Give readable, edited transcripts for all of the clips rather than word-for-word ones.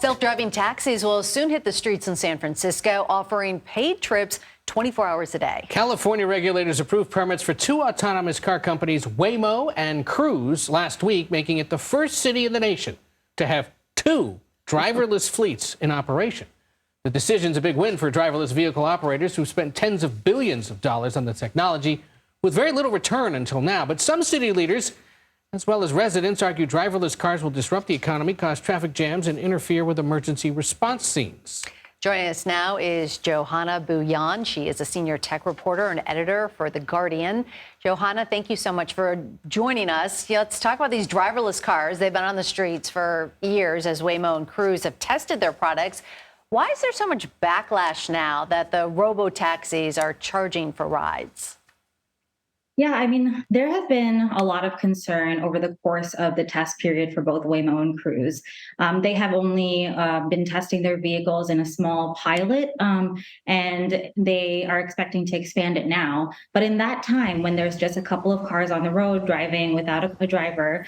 Self-driving taxis will soon hit the streets in San Francisco, offering paid trips 24 hours a day. California regulators approved permits for two autonomous car companies, Waymo and Cruise, last week, making it the first city in the nation to have two driverless fleets in operation. The decision's a big win for driverless vehicle operators who spent tens of billions of dollars on the technology with very little return until now. But some city leaders, as well as residents, argue driverless cars will disrupt the economy, cause traffic jams, and interfere with emergency response scenes. Joining us now is Johana Bhuiyan. She is a senior tech reporter and editor for The Guardian. Johana, thank you so much for joining us. Let's talk about these driverless cars. They've been on the streets for years as Waymo and Cruise have tested their products. Why is there so much backlash now that the robo-taxis are charging for rides? Yeah, I mean, there has been a lot of concern over the course of the test period for both Waymo and Cruise. They have only been testing their vehicles in a small pilot, and they are expecting to expand it now. But in that time, when there's just a couple of cars on the road driving without a driver,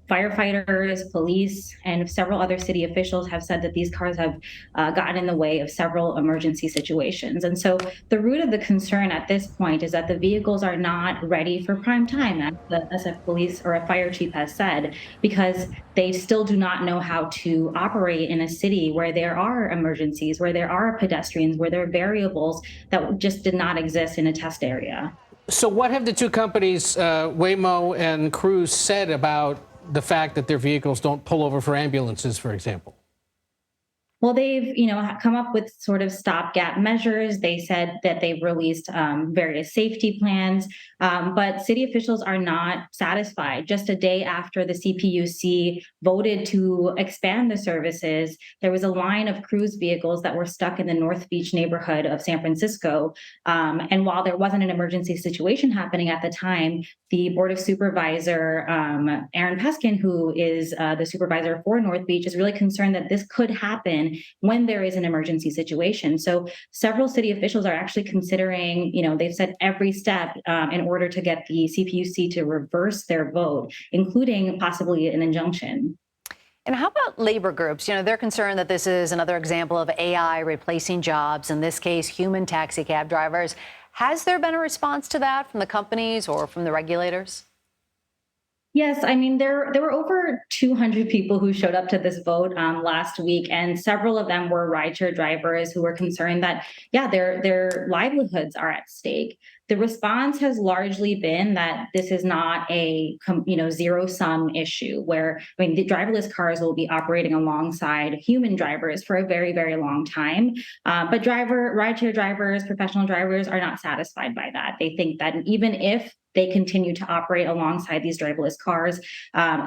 firefighters, police, and several other city officials have said that these cars have gotten in the way of several emergency situations. And so the root of the concern at this point is that the vehicles are not ready for prime time, as the SF police or a fire chief has said, because they still do not know how to operate in a city where there are emergencies, where there are pedestrians, where there are variables that just did not exist in a test area. So what have the two companies, Waymo and Cruise, said about the fact that their vehicles don't pull over for ambulances, for example? Well, they've, come up with sort of stopgap measures. They said that they've released various safety plans, but city officials are not satisfied. Just a day after the CPUC voted to expand the services, there was a line of Cruise vehicles that were stuck in the North Beach neighborhood of San Francisco. And while there wasn't an emergency situation happening at the time, the Board of Supervisor, Aaron Peskin, who is the supervisor for North Beach, is really concerned that this could happen when there is an emergency situation. So several city officials are actually considering, they've said every step in order to get the CPUC to reverse their vote, including possibly an injunction. And how about labor groups? They're concerned that this is another example of AI replacing jobs, in this case, human taxi cab drivers. Has there been a response to that from the companies or from the regulators? Yes, I mean, there were over 200 people who showed up to this vote last week, and several of them were rideshare drivers who were concerned that, their livelihoods are at stake. The response has largely been that this is not a zero-sum issue where, the driverless cars will be operating alongside human drivers for a very, very long time. But rideshare drivers, professional drivers are not satisfied by that. They think that even if they continue to operate alongside these driverless cars,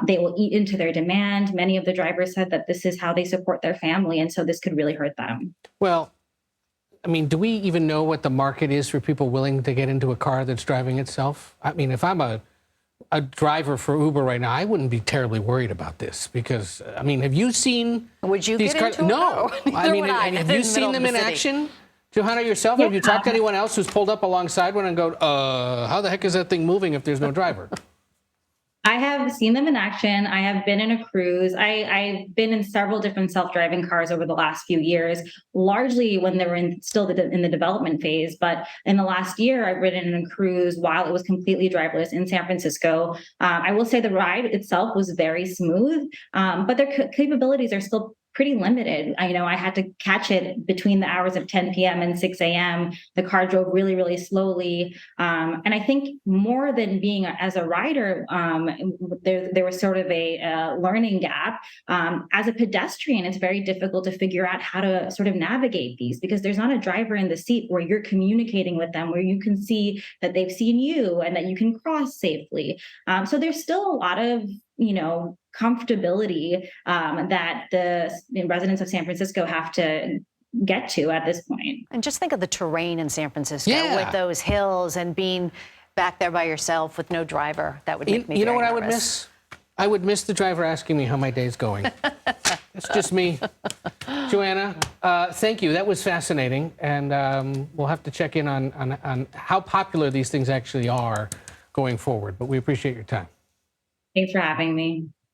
they will eat into their demand. Many of the drivers said that this is how they support their family, and so this could really hurt them. Well, I mean, do we even know what the market is for people willing to get into a car that's driving itself? I mean, if I'm a driver for Uber right now, I wouldn't be terribly worried about this because, have you seen these cars? No. Have you seen them in action? Johana, yourself, have you talked to anyone else who's pulled up alongside one and go, how the heck is that thing moving if there's no driver? I have seen them in action. I have been in a Cruise. I've been in several different self-driving cars over the last few years, largely when they were still in the development phase. But in the last year, I've ridden in a Cruise while it was completely driverless in San Francisco. I will say the ride itself was very smooth, but their capabilities are still pretty limited. I had to catch it between the hours of 10 p.m. and 6 a.m. The car drove really, really slowly. And I think more than being as a rider, there was sort of a learning gap. As a pedestrian, it's very difficult to figure out how to sort of navigate these because there's not a driver in the seat where you're communicating with them, where you can see that they've seen you and that you can cross safely. So there's still a lot of comfortability that the residents of San Francisco have to get to at this point. And just think of the terrain in San Francisco with those hills and being back there by yourself with no driver. That would make me very nervous. I would miss? I would miss the driver asking me how my day's going. It's just me. Johana, thank you. That was fascinating. And we'll have to check in on how popular these things actually are going forward. But we appreciate your time. Thanks for having me.